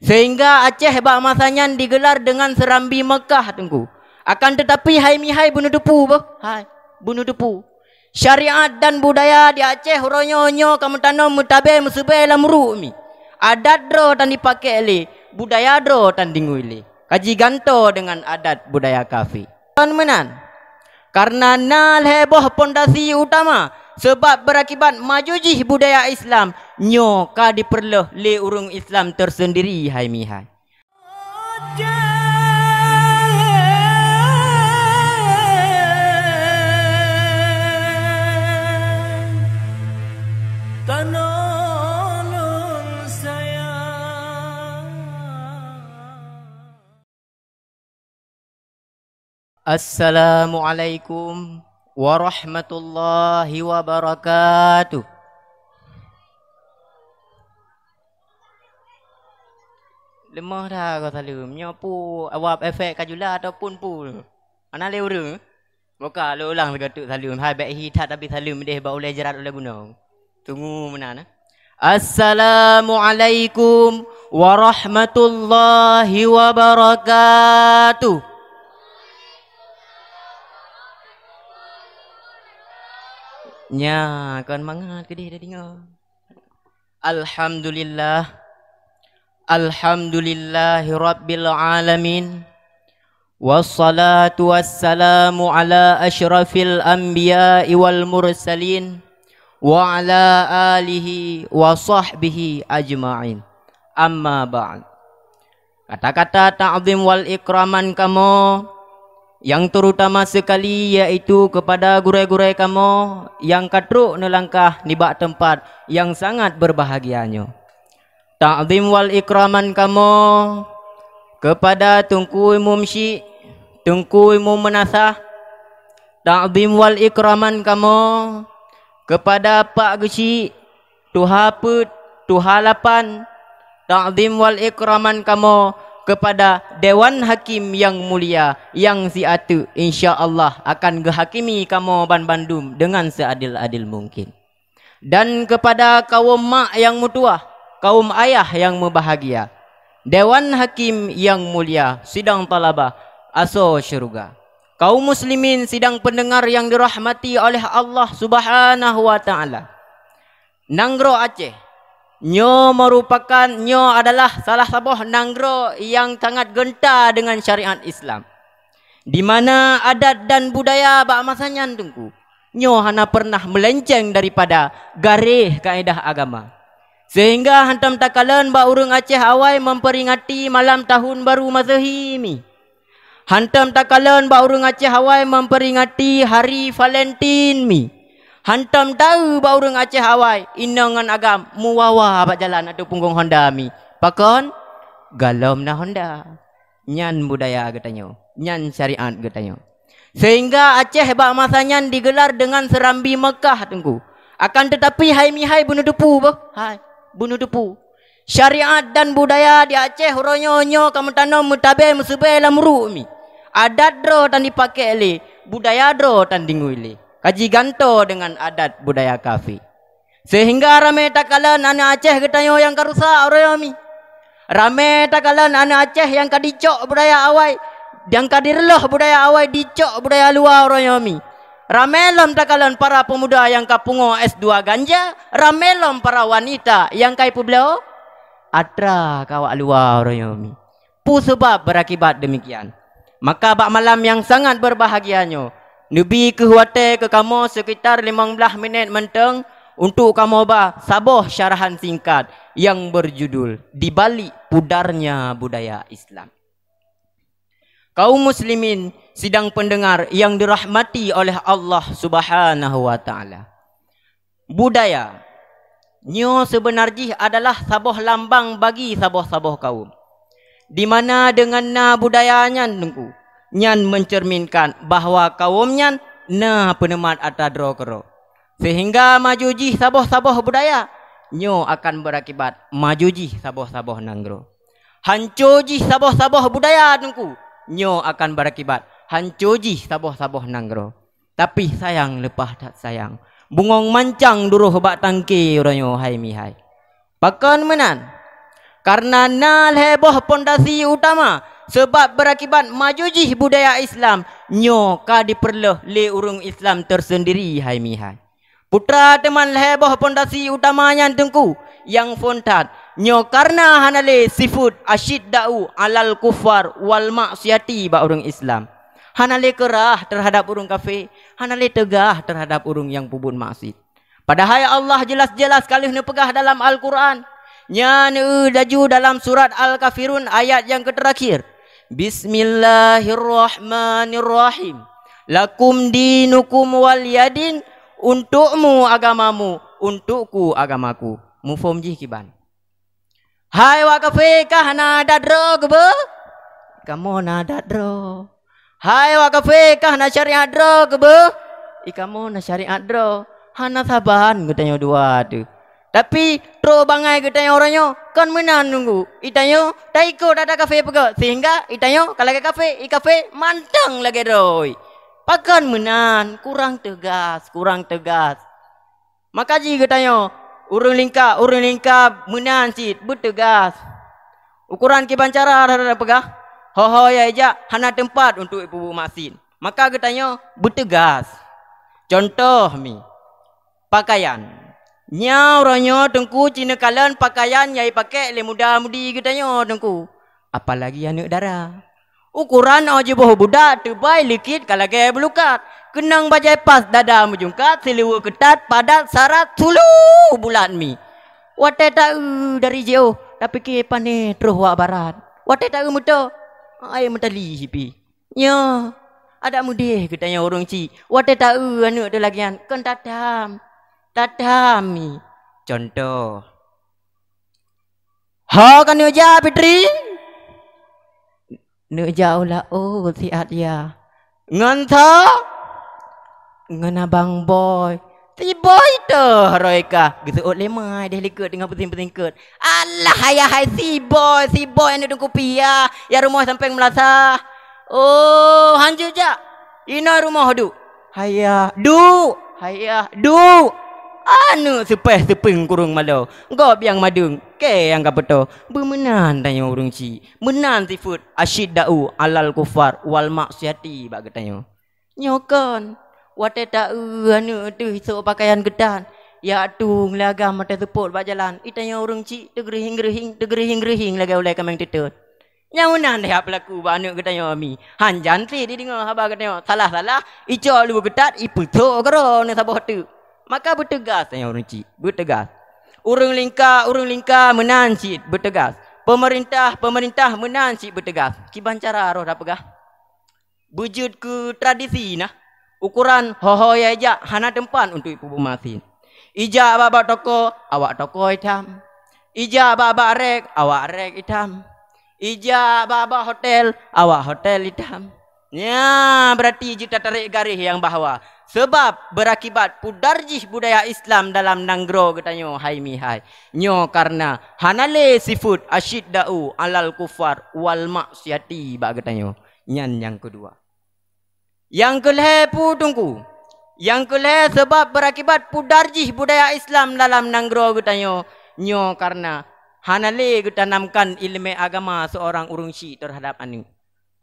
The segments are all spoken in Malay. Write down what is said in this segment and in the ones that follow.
Sehingga Aceh bak masanya digelar dengan serambi Mekah tengku. Akan tetapi hai mihai bunuh depu boh. Hai, bunuh depu. Syariat dan budaya di Aceh ronyo kamu tanam mutabe musube lamru mi. Adat dro tan dipakai le, budaya dro tan dingui le. Kaji ganto dengan adat budaya kafi. Menan. Karena nal heboh pondasi utama sebab berakibat majuji budaya Islam nyo ka diperleh le urung Islam tersendiri hai mihai. Assalamualaikum warahmatullahi wabarakatuh. Lemah dah kau salam. Nyapu awap efek kajula ataupun pu. Ana le urang. Boka le ulang gatuk salam. Hai baik hitat tapi salam deh ba oleh jerat oleh guna. Tunggu menan. Assalamualaikum warahmatullahi wabarakatuh. Nya kan mangat ke dia dah dengar. Alhamdulillah. Alhamdulillahi rabbil alamin. Wassalatu wassalamu ala asyrafil anbiya'i wal mursalin wa ala alihi wa sahbihi ajma'in. Amma ba'd. Kata-kata ta'zim wal ikraman kamu yang terutama sekali yaitu kepada gurai-gurai kamu yang katruk nelangkah nibak tempat yang sangat berbahagianya. Ta'zim wal ikraman kamu kepada Tunku Mumsyi, Tunku Menasah. Ta'zim wal ikraman kamu kepada Pak Gesi, Tuha Put, Tuha Lapan. Ta'zim wal ikraman kamu kepada Dewan Hakim yang mulia yang siatu insya-Allah akan gehakimi kamu Ban Bandung dengan seadil-adil mungkin. Dan kepada kaum mak yang mutuah, kaum ayah yang berbahagia, Dewan Hakim yang mulia sidang talabah aso syurga. Kaum muslimin sidang pendengar yang dirahmati oleh Allah Subhanahu wa taala. Nanggro Aceh nyo adalah salah sebuah nanggro yang sangat gentar dengan syariat Islam. Di mana adat dan budaya bak masanya tungku. Nyo hana pernah melenceng daripada garis kaedah agama. Sehingga hantam takalan bak urang Aceh awai memperingati malam tahun baru Masehi mi. Hantam takalan bak urang Aceh awai memperingati hari Valentine mi. Hantam tahu ba urang Aceh awai inangan agam muwawa bak jalan atau punggung Honda mi. Pakon galom na Honda. Nyan budaya getanyo, nyan syariat getanyo. Sehingga Aceh bak masanya digelar dengan serambi Mekah tengku. Akan tetapi hai mihai bunuh depu boh. Hai, bunuh depu. Syariat dan budaya di Aceh ronyo kamu tanam mutabe musube lamru mi. Adat dro tan dipakai le, budaya dro tan dingui le. Kaji ganto dengan adat budaya kafi. Sehingga rame takalan anak Aceh getanyo yang karusak orang mi. Rame takalan anak Aceh yang kadicok budaya awai, yang kadirloh budaya awai dicok budaya luar orang mi. Rame lom takalan para pemuda yang kapungo S2 ganja, rame lom para wanita yang kai publao atra kawak luar orang mi. Pu sebab berakibat demikian. Maka bak malam yang sangat berbahagianya Nabi kehuate ke kamu sekitar 15 minit menteng untuk kamu saboh syarahan singkat yang berjudul Di Balik Pudarnya Budaya Islam. Kaum muslimin sidang pendengar yang dirahmati oleh Allah Subhanahu wa taala. Budaya nyo sebenarnya adalah saboh lambang bagi saboh-saboh kaum. Di mana dengan budayanya nunggu nyan mencerminkan bahawa kaumnya na penemat atadro kero. Sehingga majuji saboh-saboh budaya nyo akan berakibat majuji saboh-saboh nanggro. Hancuji saboh-saboh budaya nungku nyo akan berakibat hancuji saboh-saboh nanggro. Tapi sayang lepas tak sayang. Bungong mancang duruh bak tangki uranyo hai mihai. Pakan menan. Karena nal heboh pondasi utama sebab berakibat majujih budaya Islam nyo ka diperluh le urung Islam tersendiri hai mihai. Putra teman heboh pondasi utamanya tengku yang fontat nyo karena hanale sifut asyiddau alal kufar wal maksiati ba urung Islam. Hanale kerah terhadap urung kafir, hanale tegah terhadap urung yang pubun maksiat. Padahal Allah jelas-jelas kali ne pegah dalam Al-Quran. Nya ne daju dalam surat Al-Kafirun ayat yang terakhir. Bismillahirrahmanirrahim. Lakum dinukum waliyadin. Untukmu agamamu, untukku agamaku. Mufhum jih kiban. Hai wa kafir kah na dadro ke be? Kamu na dadro. Hai wa kafir kah na syariat dro ke be? Ikamu na syariat dro. Hana saban katanya dua tu. Tapi tro bangai katanya orangnya kan menan nunggu. Itanyo taiko dada kafe pega sehingga itanyo kalau kafe ikafe mantang lagi roy. Pakan menan kurang tegas, kurang tegas. Maka ji katanya urang lingkap menan sit bertegas. Ukuran kibancara dada pega. Ho ya aja hana tempat untuk ibu masin. Maka katanya bertegas. Contoh mi pakaian. Nya orangnya tengku Cina kalan pakaian yai pakai le muda-mudi katanya tengku. Apalagi anak darah. Ukuran aja boh budak terbaik likit kalau gaya belukat. Kenang bajai pas dada mujungkat seliwa ketat padat syarat 10 bulan mi. Wate tak dari jauh tapi ke pane terus wak barat. Wate tak muda. Ai mentali hipi. Nya ada mudih katanya orang ci. Wate tak anak tu lagian kan tatam. Tatami. Contoh. Ha kan uja Fitri? Nu jauh lah oh siat ya. Ngan tha? Ngan abang boy. Si boy tu roika. Gitu ot lemai dah likut dengan penting-penting ket. Alah hai si boy anu dengku pia. Ya rumah sampai melasa. Oh, hanju ja. Ina rumah du. Hayah du. Anu sepeng kurung malu. Gob yang madung. Ke yang kapeto. Bermenan tanya urung ci. Menan sifut asyiddau alal kufar wal maksiati bak katanya. Nyokan. Wate tak anu tu hisuk pakaian gedan. Ya tu ngelagam mata tepuk bak jalan. Itanya urung ci degerihing lagi oleh kamang tetut. Yang menan dah pelaku bak anu katanya mi. Hanjan si di dengar haba katanya. Salah. Ijo lu gedat iputuk karo ne sabah tu. Maka bertegas tanya orang cik, bertegas. Urang lingkar menan cik, bertegas. Pemerintah menan cik, bertegas. Kiban cara roh dah pegah. Wujud ke tradisi nah. Ukuran ho ya aja hana tempat untuk ibu masin. Ija babak toko, awak toko hitam. Ija babak rek, awak rek hitam. Ija babak hotel, awak hotel hitam. Ya, berarti kita tarik garis yang bahawa sebab berakibat pudarjih budaya Islam dalam nanggro katanya hai mihai. Nyo karena hanale sifut asyiddau alal kufar wal maksiati bak katanya. Nyan yang kedua. Yang kelih pu tungku. Yang kelih sebab berakibat pudarjih budaya Islam dalam nanggro katanya. Nyo karena hanale getanamkan ilmu agama seorang urung syik terhadap anu.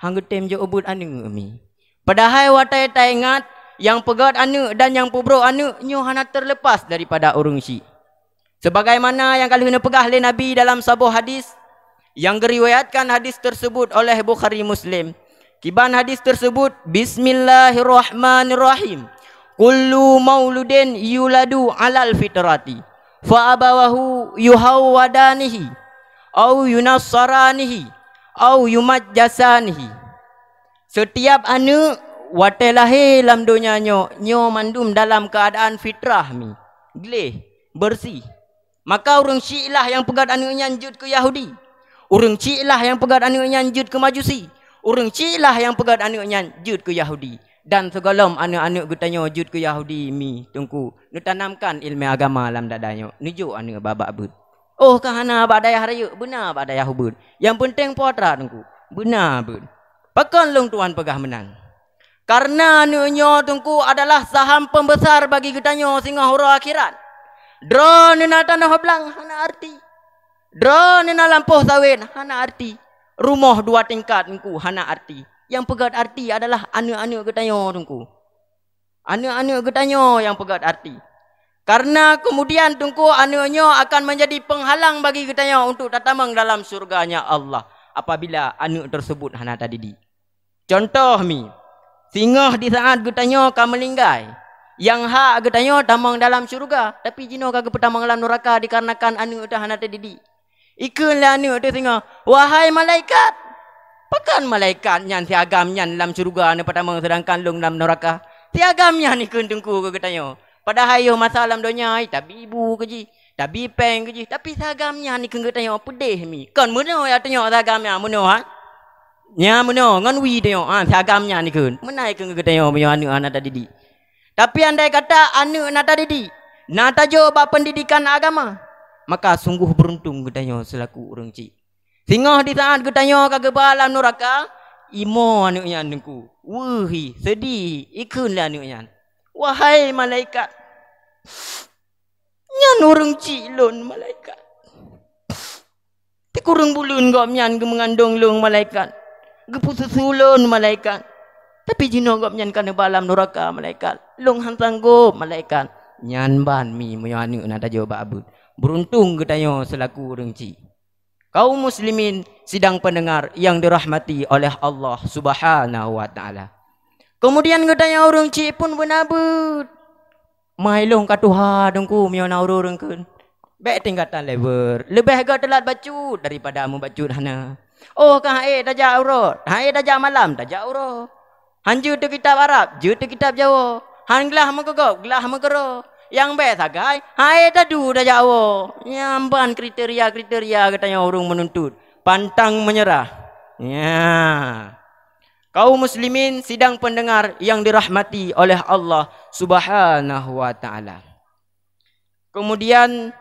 Hang getem je ubud anu mi. Padahal watai tak ingat yang pegat anu dan yang pubrok anu nyo hana terlepas daripada urung syik. Sebagaimana yang kali hena pegah oleh Nabi dalam sebuah hadis yang diriwayatkan hadis tersebut oleh Bukhari Muslim. Kiban hadis tersebut Bismillahirrahmanirrahim. Kullu mauludin yuladu alal fitrati fa abawahu yuhawwadanihi au yunassaranihi au yumajjasanihi. Setiap anu wate lahir dalam dunia nyo mandum dalam keadaan fitrah mi. Geleh, bersih. Maka orang Syiah lah yang pegat anu nyanjut ke Yahudi. Orang Syiah lah yang pegat anu nyanjut ke Majusi. Orang Syiah lah yang pegat anu nyanjut ke Yahudi. Dan segala anak-anak getanyo jut ke Yahudi mi tungku. Nu tanamkan ilmu agama dalam dadanyo. Nujuk anu babak bud. Oh kahana badayah raya benar badayah bud. Yang penting potra tungku. Benar bud. Pakan long tuan pegah menang. Karena nyo tungku adalah saham pembesar bagi getanyo singa hura akhirat. Drone na tanah belang hana arti. Drone ni lampuh sawin, hana arti. Rumah 2 tingkat tungku, hana arti. Yang pegat arti adalah anak-anak getanyo tungku. Anak-anak getanyo yang pegat arti. Karena kemudian tungku anaknya akan menjadi penghalang bagi getanyo untuk tatamang dalam surganya Allah. Apabila anak tersebut hana tadi. Contoh mi, singoh di saat getanyo ka melinggai. Yang hak getanyo tamang dalam syurga, tapi jino kagak pertamang dalam neraka dikarenakan anak dah hana tadi. Ikunlah anak tu singoh, wahai malaikat. Pakan malaikat nyan siagam nyan dalam syurga ane pertamang sedangkan lung dalam neraka. Siagam nyan ikun tungku ke getanyo. Padahal yo masa alam dunia tabi ibu keji, tabi peng keji, tapi sagamnya ni kengge tanya pedih mi. Kan meno ya tanya sagamnya meno ha? Nya meno ngan wi tanya sagamnya ni kun. Menai kengge tanya punya anak tadi di. Tapi andai kata anak nata tadi, nata jo ba pendidikan agama, maka sungguh beruntung getanyo selaku orang cik. Singoh di saat getanyo kagak balam neraka, imo anaknya nengku. Wuhi sedih ikunlah anaknya. Wahai malaikat, nyan orang cilon malaikat. Tikurung bulun gop nyan ke mengandung lung malaikat. Gepususulun malaikat. Tapi jino gop nyan kana balam neraka malaikat. Lung hantanggup malaikat. Nyan ban mi moyanu nada jawab abud. Beruntung getanyo selaku orang ci. Kaum muslimin sidang pendengar yang dirahmati oleh Allah Subhanahu wa taala. Kemudian getanyo orang ci pun benabut. Mai long katuha dengku miona urung kun. Baik tingkatan lever. Lebih agak telat bacut daripada mu bacut hana. Oh kah dajak urut. Dajak malam dajak urut. Hanju tu kitab Arab, ju tu kitab Jawa. Han gelah megegop, gelah megero. Yang baik sagai, tadu dajak awo. Nyamban kriteria-kriteria katanya orang menuntut. Pantang menyerah. Ya. Kaum muslimin sidang pendengar yang dirahmati oleh Allah Subhanahu wa taala. Kemudian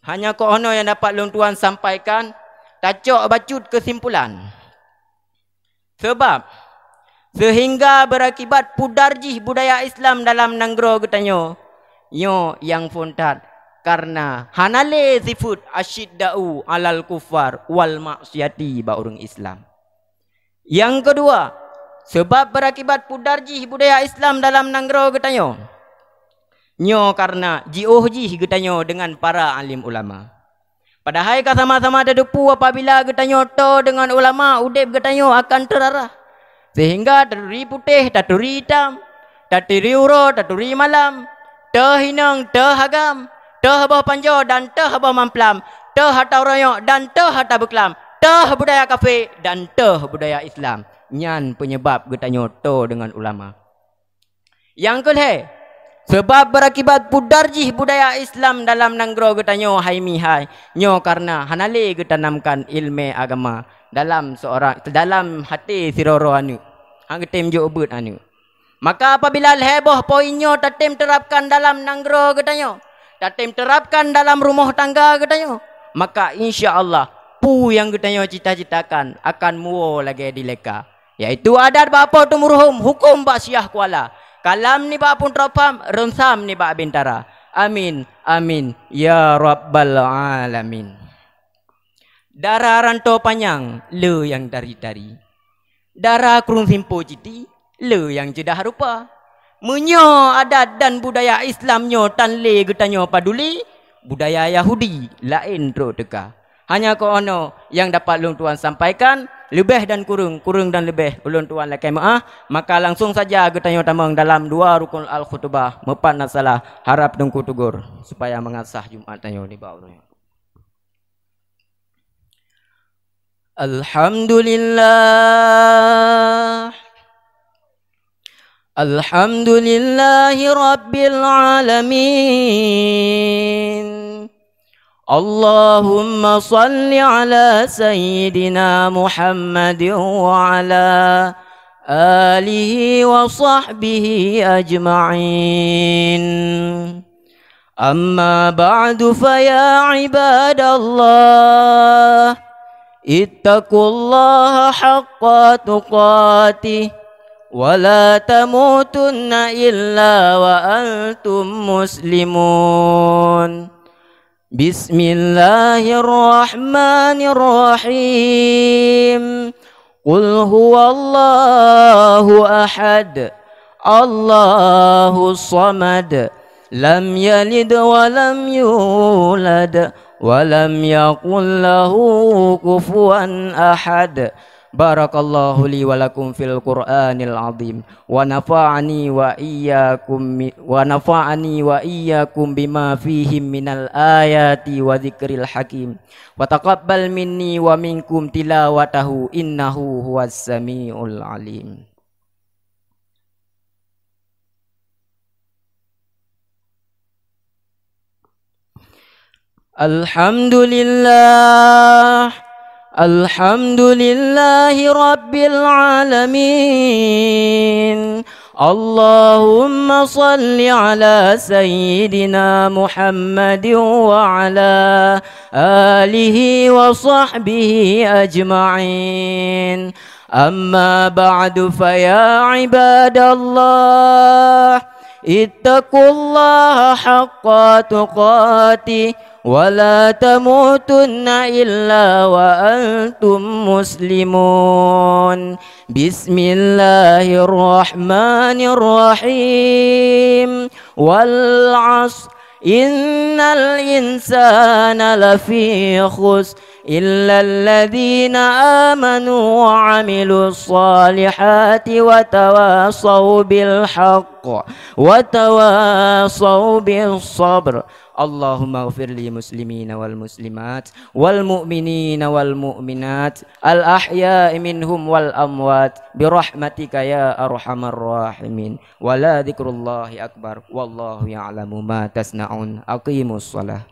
hanya kono yang dapat long tuan sampaikan tacok bacut kesimpulan. Sebab sehingga berakibat pudarjih budaya Islam dalam nanggro getanyo. Yo yang fontat karena hanale sifut asyidda'u alal kufar wal maksiati ba orang Islam. Yang kedua, sebab berakibat pudarjih budaya Islam dalam nanggro getanyo. Nyo karena jiohjih getanyo dengan para alim ulama. Padahal sama-sama ada depu apabila getanyo to dengan ulama udep getanyo akan terarah. Sehingga taturi putih, taturi hitam, taturi uro, taturi malam, terhinang, terhagam, terhabah panjo dan terhabah mamplam, terhatau royok dan terhatau beklam, budaya kafe dan budaya Islam. Nyan penyebab getanyo to dengan ulama. Yang kedua, sebab berakibat pudarjih budaya Islam dalam nanggro getanyo hai mihai. Nyo karena hanale getanamkan ilmu agama dalam dalam hati siroro anu. Hang getem jo ubut anu. Maka apabila heboh poinyo tatem terapkan dalam nanggro getanyo, tatem terapkan dalam rumah tangga getanyo, maka insya-Allah pu yang getanyo cita-citakan akan muo lagi dileka. Yaitu adat bapa tumurhum hukum bak syah kuala. Kalam ni bak pun teropam, rensam ni bak bintara. Amin, amin, ya Rabbal Alamin. Darah rantau panjang, le yang dari-dari. Darah kurung simpo citi, le yang jedah rupa. Menyo adat dan budaya Islamnyo tan le getanyo paduli, budaya Yahudi lain teruk teka. Hanya kono yang dapat long tuan sampaikan. Lebih dan kurung dan lebih ulun tuan lakai maah, maka langsung saja getanyo tamang dalam 2 rukun al-khutbah mepan nasalah harap dengku tugur supaya mengasah Jumat tanyo di bawah. Alhamdulillah Alhamdulillahi Rabbil Alamin. Allahumma salli ala Sayyidina Muhammad wa ala alihi wa sahbihi ajma'in. Amma ba'du fa ya ibadallah, ittaqullaha haqqa tuqatih wa la tamutunna illa wa antum muslimun. Bismillahirrahmanirrahim. Qul huwallahu ahad, Allahus samad, lam yalid wa lam yulad wa lam yakul lahu kufuwan ahad. Barakallahu li wa lakum fil Qur'anil azim wa nafa'ani wa iyyakum bima fihi minal ayati wa dzikril hakim wa taqabbal minni wa minkum tilawatahu innahu huwas samiul alim. Alhamdulillah, alhamdulillahi rabbil alamin. Allahumma salli ala sayyidina Muhammadin wa ala alihi wa sahbihi ajma'in. Amma ba'du fa ya ibadallah, ittaqullaha haqqa tuqatih wa la tamutunna illa wa antum muslimun. Bismillahirrahmanirrahim. Wal 'ashr innal insana lafi khusr illa alladhina amanu wa 'amilus solihati wa tawasaw bil haqq wa tawasaw bis sabr. Allahumma ighfir li muslimina wal muslimat wal mu'minina wal mu'minat al ahya'i minhum wal amwat bi rahmatika ya arhamar rahimin. Wala dzikrullahi akbar wallahu ya'lamu ma tasna'un. Aqimus shalah.